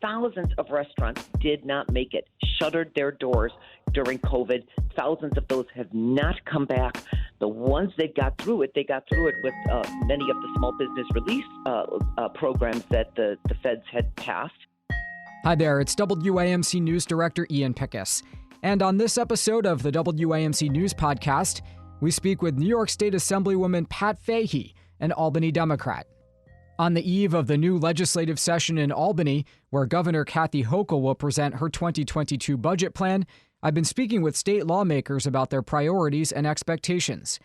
thousands of restaurants did not make it, shuttered their doors during COVID. Thousands of those have not come back. The ones that got through it, they got through it with many of the small business relief programs that the feds had passed. Hi there, it's WAMC News Director Ian Pickus. And on this episode of the WAMC News Podcast, we speak with New York State Assemblywoman Pat Fahy, an Albany Democrat. On the eve of the new legislative session in Albany, where Governor Kathy Hochul will present her 2022 budget plan, I've been speaking with state lawmakers about their priorities and expectations.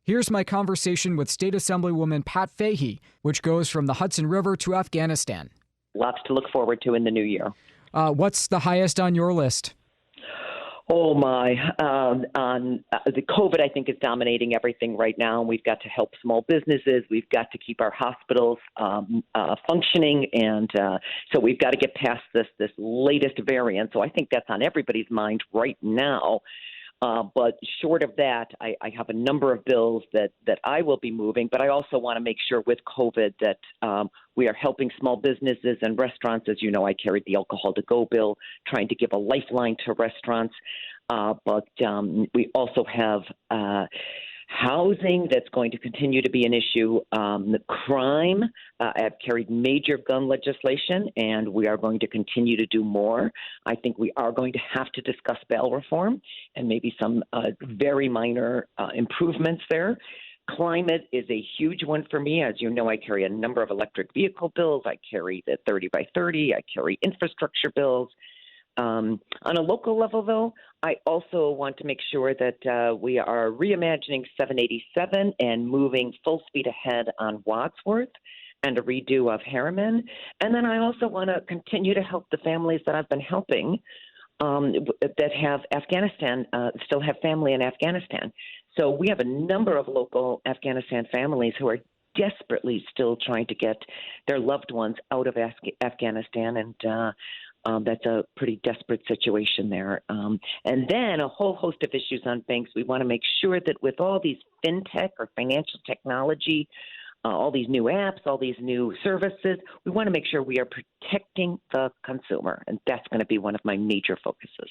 Here's my conversation with State Assemblywoman Pat Fahy, which goes from the Hudson River to Afghanistan. Lots to look forward to in the new year. What's the highest on your list? Oh, my. The COVID, I think, is dominating everything right now. We've got to help small businesses. We've got to keep our hospitals functioning. And so we've got to get past this latest variant. So I think that's on everybody's mind right now. But short of that, I have a number of bills that I will be moving. But I also want to make sure with COVID that we are helping small businesses and restaurants. As you know, I carried the alcohol to go bill, trying to give a lifeline to restaurants. But we also have housing that's going to continue to be an issue. The crime, I've carried major gun legislation, and we are going to continue to do more. I think we are going to have to discuss bail reform and maybe some very minor improvements there. Climate is a huge one for me. As you know, I carry a number of electric vehicle bills. I carry the 30 by 30. I carry infrastructure bills. On a local level, though, I also want to make sure that we are reimagining 787 and moving full speed ahead on Wadsworth and a redo of Harriman. And then I also want to continue to help the families that I've been helping that have Afghanistan, still have family in Afghanistan. So we have a number of local Afghanistan families who are desperately still trying to get their loved ones out of Afghanistan, and that's a pretty desperate situation there. And then a whole host of issues on banks. We want to make sure that with all these fintech or financial technology, all these new apps, all these new services, we want to make sure we are protecting the consumer. And that's going to be one of my major focuses.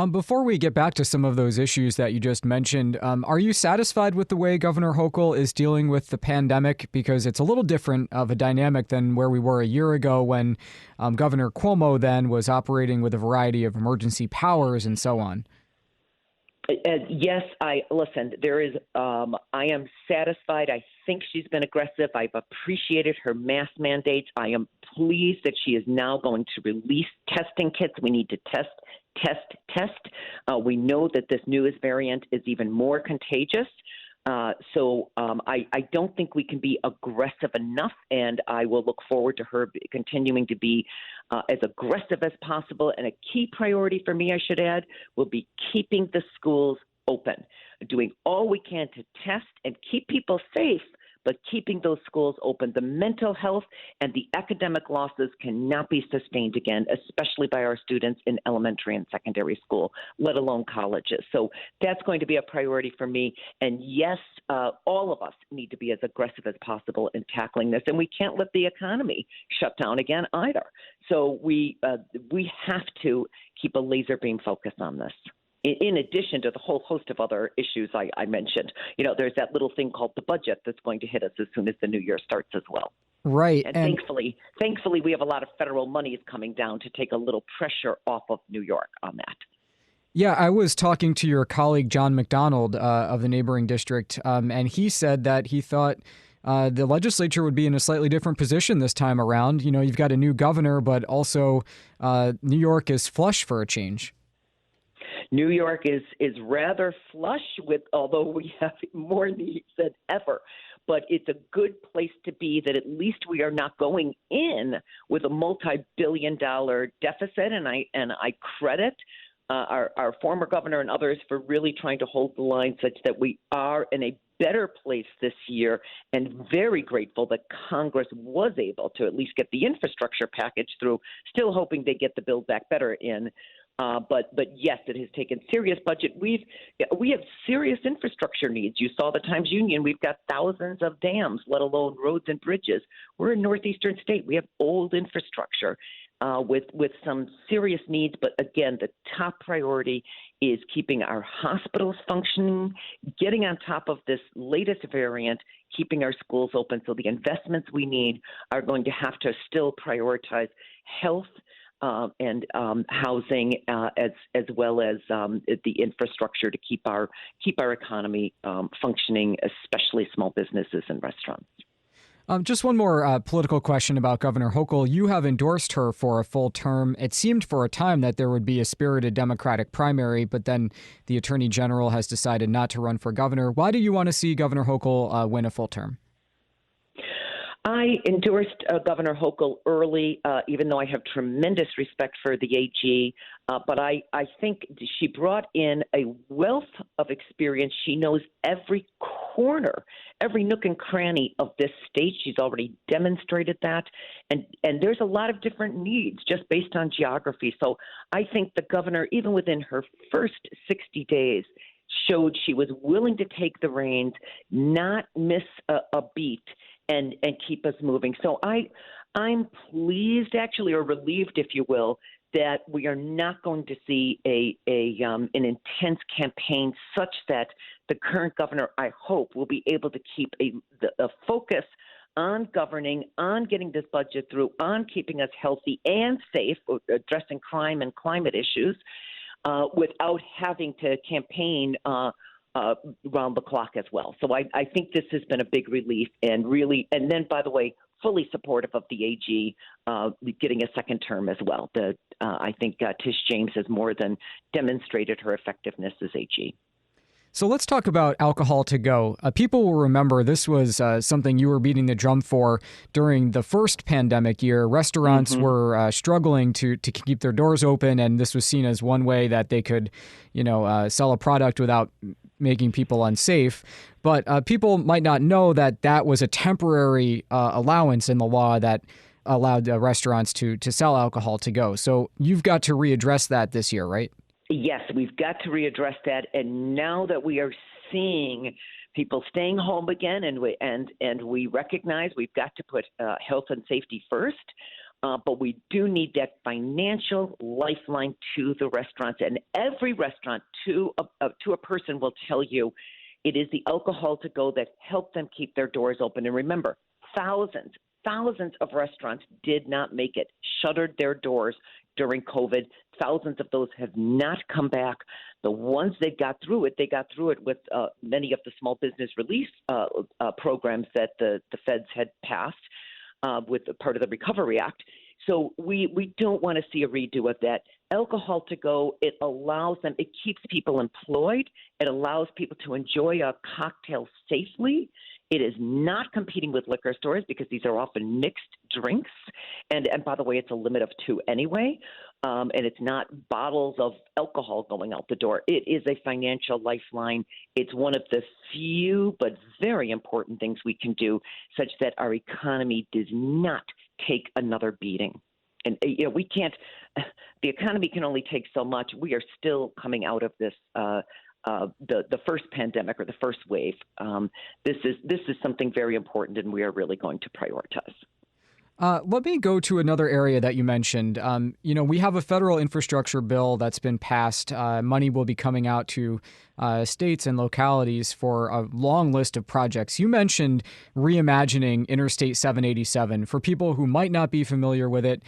Before we get back to some of those issues that you just mentioned, are you satisfied with the way Governor Hochul is dealing with the pandemic? Because it's a little different of a dynamic than where we were a year ago when Governor Cuomo then was operating with a variety of emergency powers and so on. Yes, there is, I am satisfied. I think she's been aggressive. I've appreciated her mask mandates. I am pleased that she is now going to release testing kits. We need to test. We know that this newest variant is even more contagious. So I don't think we can be aggressive enough, and I will look forward to her continuing to be as aggressive as possible. And a key priority for me, I should add, will be keeping the schools open, doing all we can to test and keep people safe, but keeping those schools open. The mental health and the academic losses cannot be sustained again, especially by our students in elementary and secondary school, let alone colleges. So that's going to be a priority for me. And yes, all of us need to be as aggressive as possible in tackling this. And we can't let the economy shut down again either. So we have to keep a laser beam focus on this. In addition to the whole host of other issues I mentioned. You know, there's that little thing called the budget that's going to hit us as soon as the new year starts as well. Right. And thankfully, we have a lot of federal monies coming down to take a little pressure off of New York on that. Yeah, I was talking to your colleague, John McDonald of the neighboring district, and he said that he thought the legislature would be in a slightly different position this time around. You know, you've got a new governor, but also New York is flush for a change. New York is rather flush with, although we have more needs than ever. But it's a good place to be that at least we are not going in with a multi-billion-dollar deficit. And I credit our former governor and others for really trying to hold the line such that we are in a better place this year, and very grateful that Congress was able to at least get the infrastructure package through, still hoping they get the Build Back Better in. But yes, it has taken serious budget. We have serious infrastructure needs. You saw the Times Union. We've got thousands of dams, let alone roads and bridges. We're a northeastern state. We have old infrastructure. with some serious needs. But again, the top priority is keeping our hospitals functioning, getting on top of this latest variant, keeping our schools open. So the investments we need are going to have to still prioritize health and housing, as well as the infrastructure to keep our economy functioning, especially small businesses and restaurants. Just one more political question about Governor Hochul. You have endorsed her for a full term. It seemed for a time that there would be a spirited Democratic primary, but then the Attorney General has decided not to run for governor. Why do you want to see Governor Hochul win a full term? I endorsed Governor Hochul early, even though I have tremendous respect for the AG. But I think she brought in a wealth of experience. She knows every corner, every nook and cranny of this state. She's already demonstrated that. And there's a lot of different needs just based on geography. So I think the governor, even within her first 60 days, showed she was willing to take the reins, not miss a beat, and keep us moving. So I'm pleased, actually, or relieved, if you will, that we are not going to see an intense campaign such that the current governor, I hope, will be able to keep a focus on governing, on getting this budget through, on keeping us healthy and safe, addressing crime and climate issues, without having to campaign round the clock as well. So I think this has been a big relief, and then, by the way, fully supportive of the AG getting a second term as well. I think Tish James has more than demonstrated her effectiveness as AG. So let's talk about alcohol to go. People will remember this was something you were beating the drum for during the first pandemic year. Restaurants were struggling to keep their doors open, and this was seen as one way that they could, sell a product without making people unsafe. But people might not know that was a temporary allowance in the law that allowed restaurants to sell alcohol to go. So you've got to readdress that this year, right? Yes, we've got to readdress that. And now that we are seeing people staying home again, and we recognize we've got to put health and safety first, but we do need that financial lifeline to the restaurants. And every restaurant, to a person, will tell you it is the alcohol to go that helped them keep their doors open. And remember, thousands of restaurants did not make it, shuttered their doors during COVID. Thousands of those have not come back. The ones that got through it with many of the small business relief programs that the feds had passed with part of the Recovery Act. So we don't want to see a redo of that. Alcohol to go, it allows them, it keeps people employed. It allows people to enjoy a cocktail safely. It is not competing with liquor stores because these are often mixed drinks. And by the way, it's a limit of 2 anyway. And it's not bottles of alcohol going out the door. It is a financial lifeline. It's one of the few but very important things we can do such that our economy does not take another beating. And we can't, the economy can only take so much. We are still coming out of this the first pandemic or the first wave. This is something very important, and we are really going to prioritize. Let me go to another area that you mentioned. We have a federal infrastructure bill that's been passed. Money will be coming out to states and localities for a long list of projects. You mentioned reimagining Interstate 787. For people who might not be familiar with it,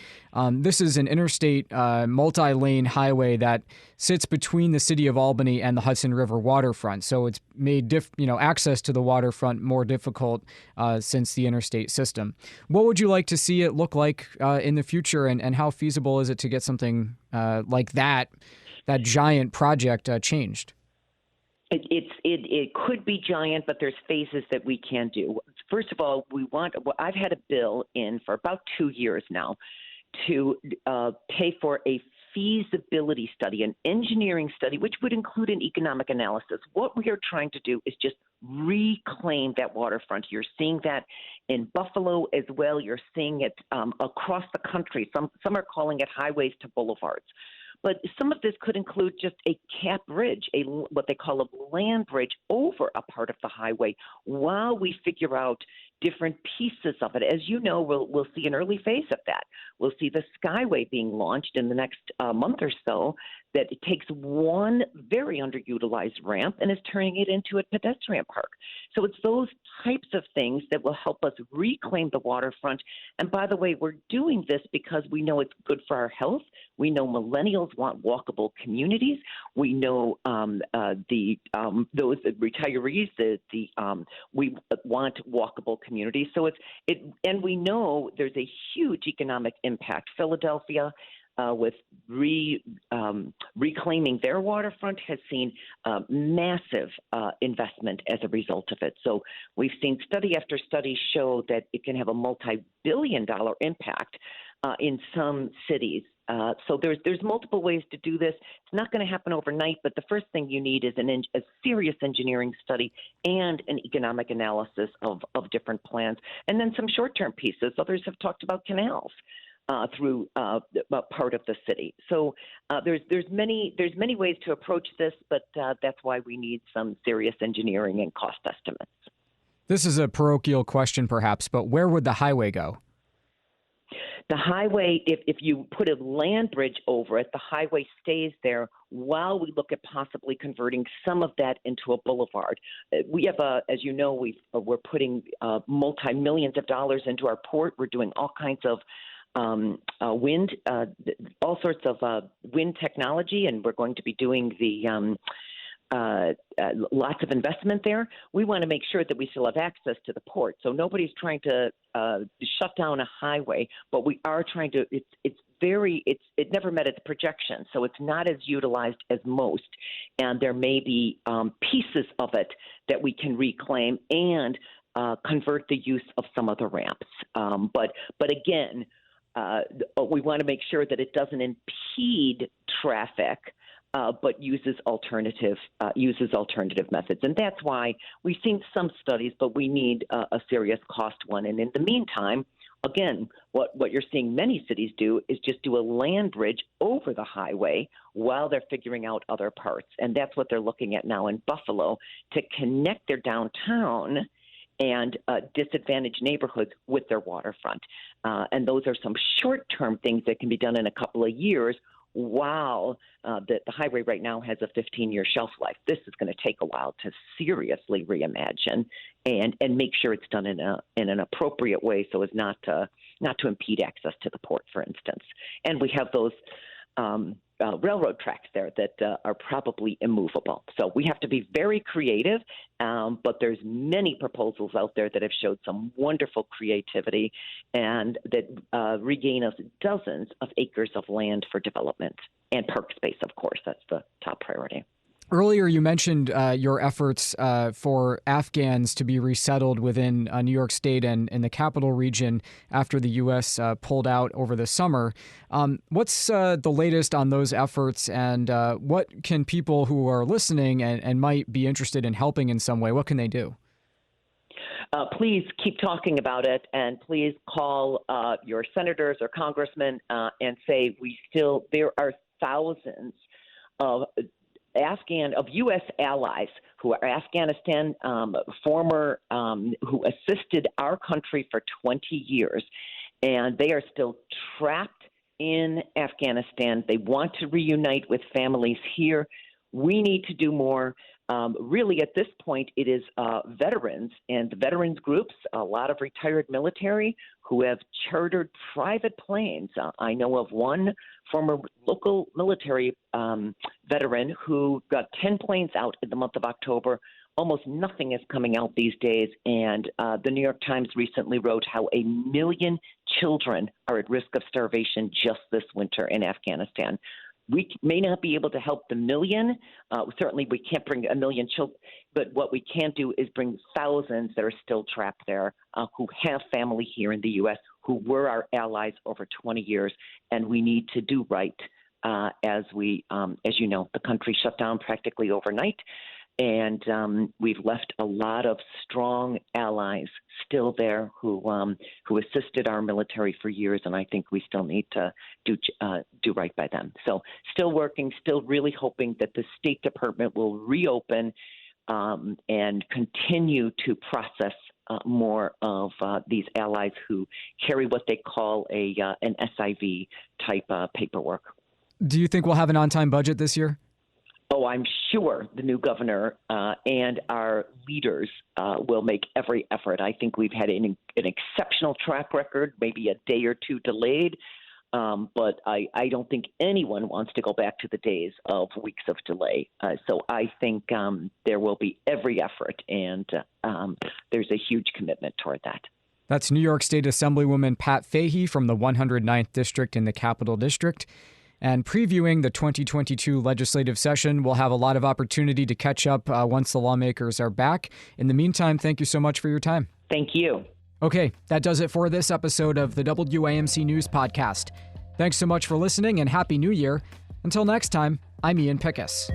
this is an interstate multi-lane highway that sits between the city of Albany and the Hudson River waterfront. So it's made access to the waterfront more difficult since the interstate system. What would you like to see it look like in the future, and how feasible is it to get something like that giant project changed? It could be giant, but there's phases that we can do. First of all, I've had a bill in for about 2 years now to pay for a feasibility study, an engineering study, which would include an economic analysis. What we are trying to do is just reclaim that waterfront. You're seeing that in Buffalo as well. You're seeing it across the country. Some are calling it highways to boulevards. But some of this could include just a cap bridge, what they call a land bridge over a part of the highway, while we figure out different pieces of it. As you know, we'll see an early phase of that. We'll see the Skyway being launched in the next month or so, that it takes one very underutilized ramp and is turning it into a pedestrian park. So it's those types of things that will help us reclaim the waterfront. And by the way, we're doing this because we know it's good for our health. We know millennials want walkable communities. We know those retirees we want walkable communities. So and we know there's a huge economic impact. Philadelphia, with reclaiming their waterfront, has seen massive investment as a result of it. So we've seen study after study show that it can have a multi-billion-dollar impact in some cities. So there's multiple ways to do this. It's not going to happen overnight, but the first thing you need is a serious engineering study and an economic analysis of different plans, and then some short-term pieces. Others have talked about canals through part of the city. So there's many ways to approach this, but that's why we need some serious engineering and cost estimates. This is a parochial question, perhaps, but where would the highway go? The highway, if you put a land bridge over it, the highway stays there while we look at possibly converting some of that into a boulevard. We have, as you know, we're putting multi-millions of dollars into our port. We're doing all kinds of wind, all sorts of wind technology, and we're going to be doing the lots of investment there. We want to make sure that we still have access to the port. So nobody's trying to shut down a highway, but we are trying to. It never met its projection, so it's not as utilized as most, and there may be pieces of it that we can reclaim and convert the use of some of the ramps. But again. We want to make sure that it doesn't impede traffic, but uses alternative methods, and that's why we've seen some studies, but we need a serious cost one. And in the meantime, again, what you're seeing many cities do is just do a land bridge over the highway while they're figuring out other parts, and that's what they're looking at now in Buffalo to connect their downtown and disadvantaged neighborhoods with their waterfront. And those are some short-term things that can be done in a couple of years while the highway right now has a 15-year shelf life. This is going to take a while to seriously reimagine and make sure it's done in an appropriate way so as not to impede access to the port, for instance. And we have those railroad tracks there that are probably immovable. So we have to be very creative, but there's many proposals out there that have showed some wonderful creativity and that regain us dozens of acres of land for development and park space, of course. That's the top priority. Earlier, you mentioned your efforts for Afghans to be resettled within New York State and the capital region after the U.S. Pulled out over the summer. What's the latest on those efforts, and what can people who are listening and might be interested in helping in some way, what can they do? Please keep talking about it, and please call your senators or congressmen and say there are thousands of U.S. allies who are Afghanistan former who assisted our country for 20 years, and they are still trapped in Afghanistan. They want to reunite with families here. We need to do more. Really, at this point, it is veterans and the veterans groups, a lot of retired military who have chartered private planes. I know of one former local military veteran who got 10 planes out in the month of October. Almost nothing is coming out these days, and the New York Times recently wrote how 1 million children are at risk of starvation just this winter in Afghanistan. We may not be able to help the million. Certainly, we can't bring 1 million children, but what we can do is bring thousands that are still trapped there, who have family here in the U.S., who were our allies over 20 years, and we need to do right as you know, the country shut down practically overnight. And we've left a lot of strong allies still there who assisted our military for years, and I think we still need to do right by them. So still working, still really hoping that the State Department will reopen and continue to process more of these allies who carry what they call an SIV type paperwork. Do you think we'll have an on-time budget this year? Oh, I'm sure the new governor and our leaders will make every effort. I think we've had an exceptional track record, maybe a day or two delayed, but I don't think anyone wants to go back to the days of weeks of delay. So I think there will be every effort, and there's a huge commitment toward that. That's New York State Assemblywoman Pat Fahy from the 109th District in the Capital District. And previewing the 2022 legislative session, we'll have a lot of opportunity to catch up once the lawmakers are back. In the meantime, thank you so much for your time. Thank you. Okay, that does it for this episode of the WAMC News Podcast. Thanks so much for listening and Happy New Year. Until next time, I'm Ian Pickus.